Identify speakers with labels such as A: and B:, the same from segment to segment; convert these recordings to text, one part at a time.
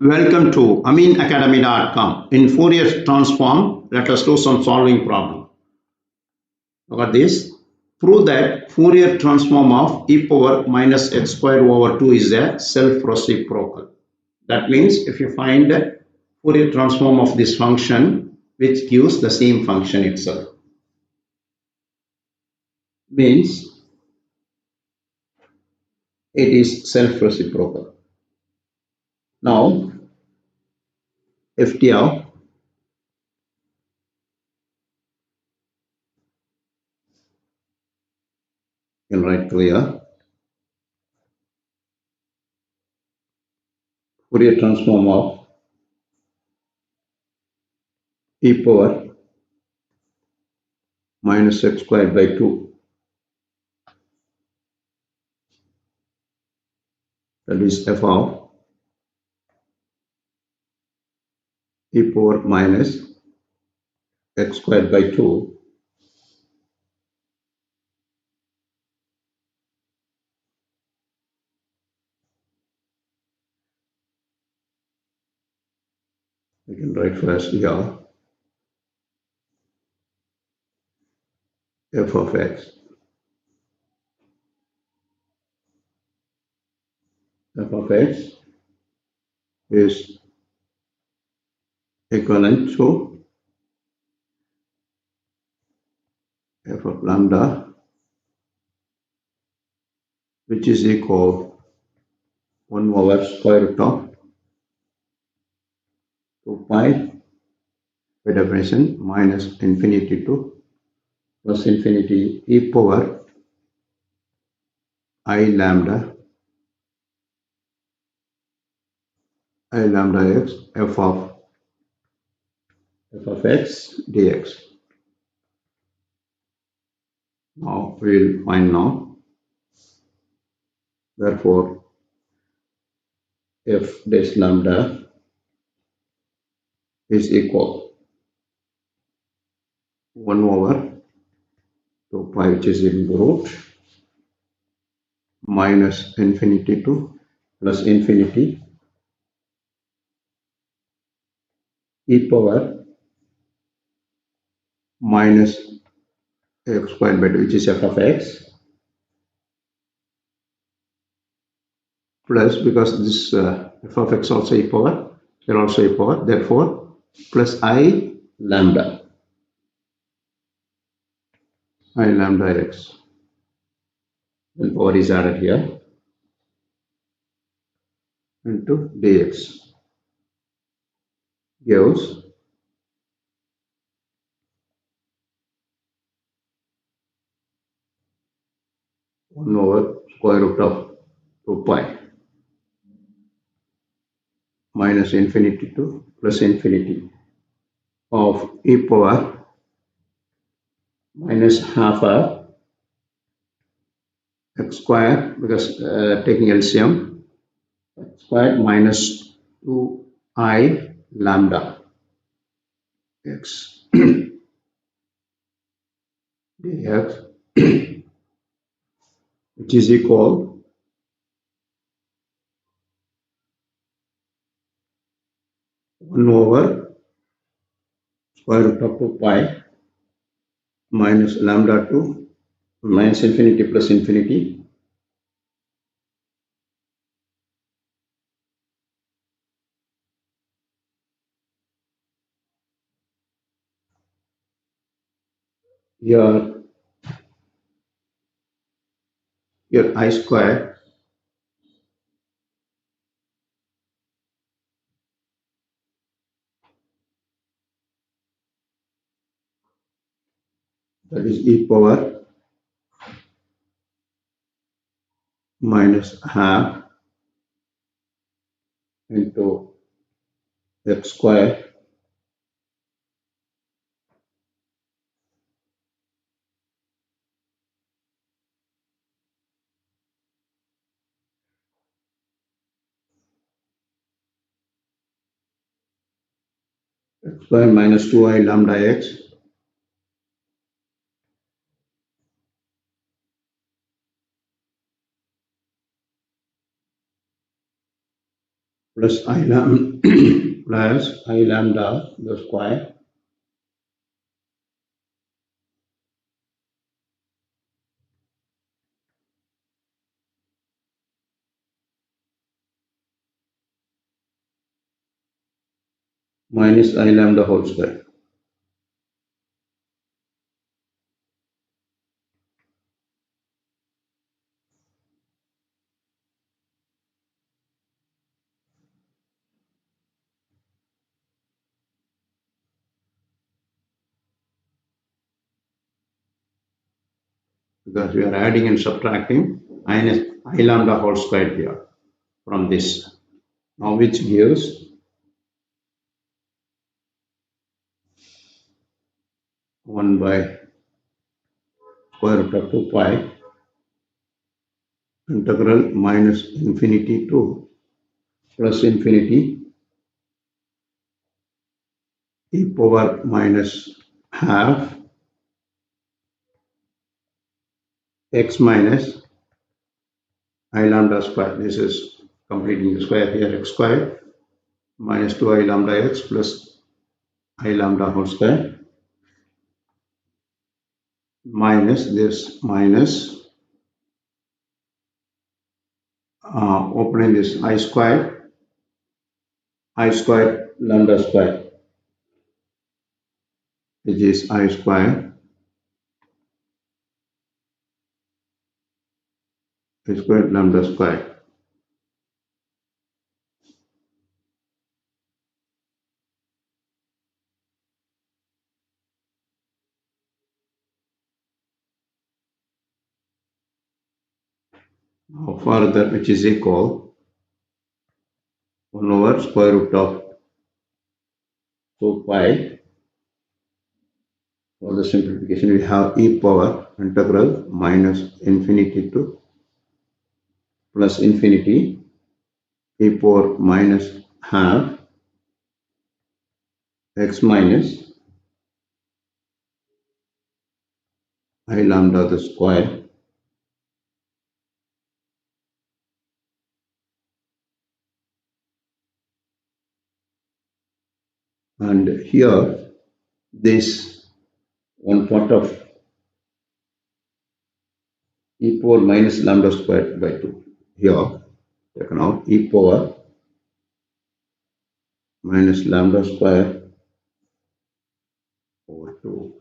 A: Welcome to aminacademy.com. In Fourier Transform, let us do some solving problem. Look at this. Prove that Fourier Transform of e power minus x squared over 2 is a self-reciprocal. That means if you find the Fourier Transform of this function which gives the same function itself, means it is self-reciprocal. Now, FTR can write clear. Fourier transform of e power minus x squared by 2, that is f of e power minus x squared by 2 I can write first here f of x is equivalent to f of lambda, which is equal 1 over square root of 2 pi by definition minus infinity to plus infinity e power I lambda x f of x dx. Now we will find now. Therefore, f dash lambda is equal 1 over 2 pi, which is in the root, minus infinity to plus infinity e power minus x squared by 2, which is f of x, plus, because this f of x also e power, here also e power, therefore plus I lambda x, then power is added here, into dx gives 1 over square root of 2 pi minus infinity to plus infinity of e power minus half of x square, because taking LCM, x squared minus 2I lambda x dx, which is equal 1 over square root of 2 pi minus lambda to minus infinity plus infinity here I square that is e power minus half into x square minus 2I lambda x plus I lambda plus I lambda the square minus I lambda whole square. Because we are adding and subtracting minus I lambda whole square here from this. Now which gives 1 by square root of 2 pi integral minus infinity to plus infinity e power minus half x minus I lambda square. This is completing the square here, x square minus 2 I lambda x plus I lambda whole square minus this minus opening this I square lambda square, which is I square lambda square. Now further, which is equal 1 over square root of 2 pi. For the simplification, we have e power integral minus infinity to plus infinity e power minus half x minus I lambda the square and here this one part of e power minus lambda squared by 2 here taken out e power minus lambda square over 2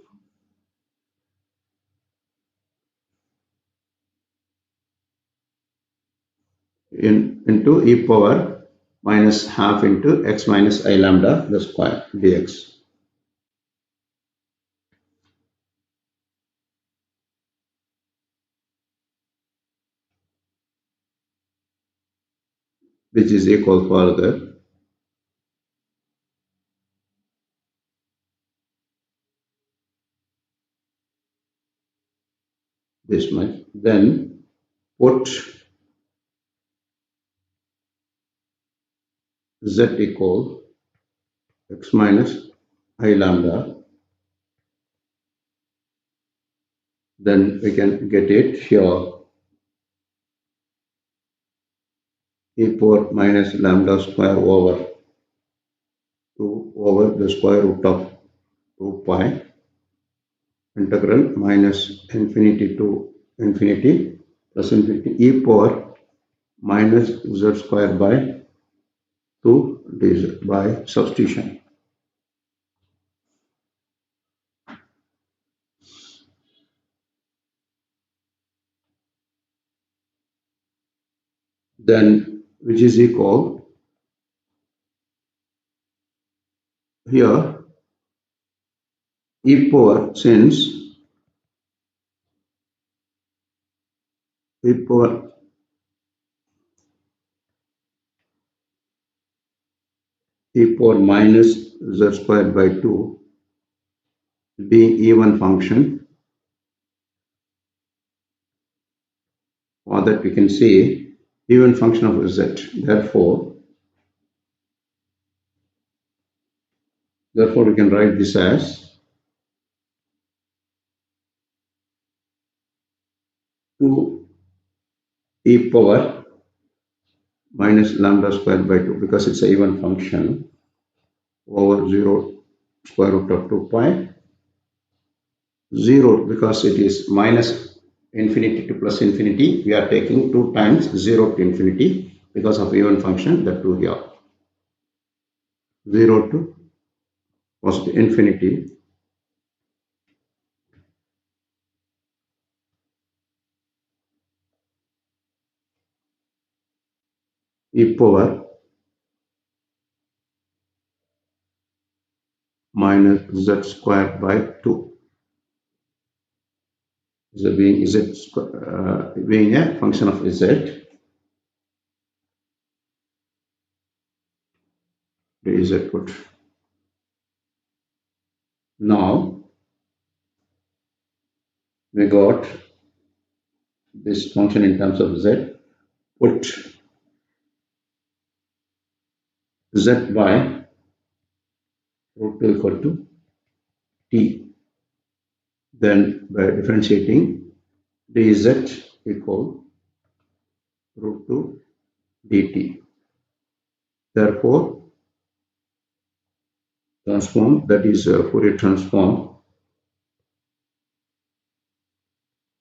A: into e power minus half into x minus I lambda the square dx, which is equal further this much. Then put z equal x minus I lambda, then we can get it here e power minus lambda square over 2 over the square root of 2 pi integral minus infinity to infinity plus infinity e power minus z square by 2 dz by substitution. Then which is equal here e power since e power minus z squared by 2 being even function. For that we can say even function of z. Therefore we can write this as two e power minus lambda squared by 2 because it's a even function over 0 square root of 2 pi 0 because it is minus infinity to plus infinity. We are taking 2 times 0 to infinity because of even function, that 2 here. 0 to positive infinity e power minus z squared by 2. Z being being a function of z, dz put. Now we got this function in terms of z, put z by root 2 equal to t. Then by differentiating dz equal root 2 dt. Therefore, transform, that is Fourier transform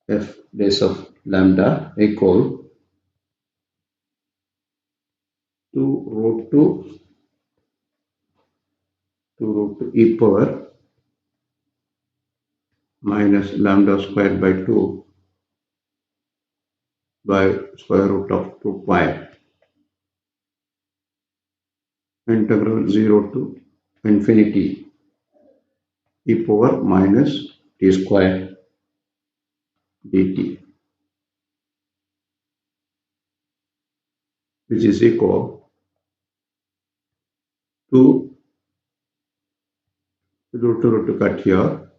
A: f dash of lambda equal to root 2 to root 2 e power minus lambda squared by 2 by square root of 2 pi integral 0 to infinity e power minus t square dt, which is equal to root to cut here.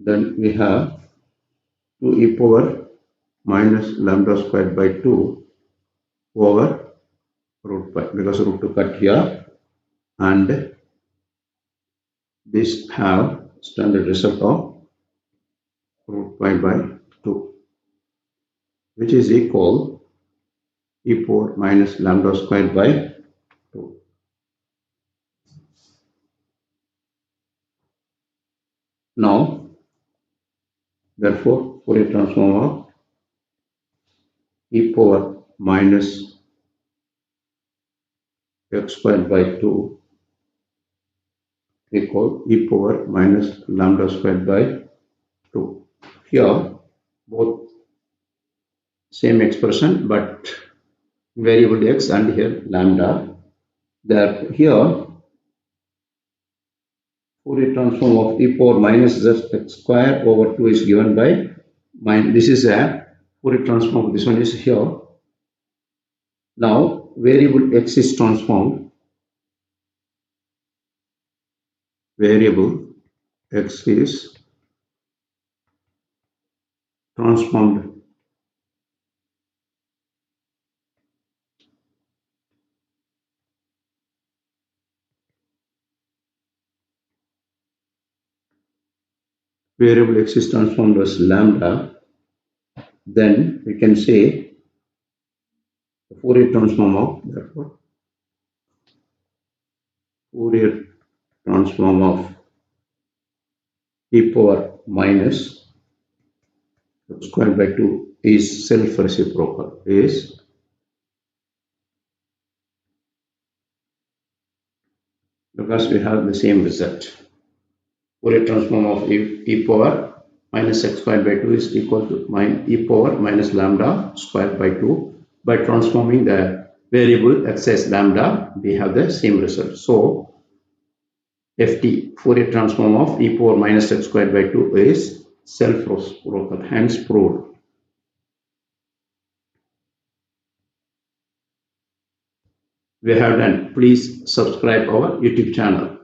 A: Then we have 2 e power minus lambda squared by 2 over root pi because root to cut here, and this have standard result of root pi by 2, which is equal e power minus lambda squared by 2. Now, therefore, Fourier transform of e power minus x squared by 2 equal e power minus lambda squared by 2. Here, both same expression, but variable x and here lambda. That here, Fourier transform of e power minus z x square over 2 is given by this is a Fourier transform. This one is here. Now, variable x is transformed. Variable x is transformed variable x is transformed as lambda. Then we can say the Fourier transform of, therefore, Fourier transform of e power minus square by 2 is self-reciprocal, is because we have the same result. Fourier transform of e power minus x squared by 2 is equal to e power minus lambda squared by 2. By transforming the variable x as lambda, we have the same result. So, ft, Fourier transform of e power minus x squared by 2 is self-reciprocal, hence proved. We have done. Please subscribe our YouTube channel.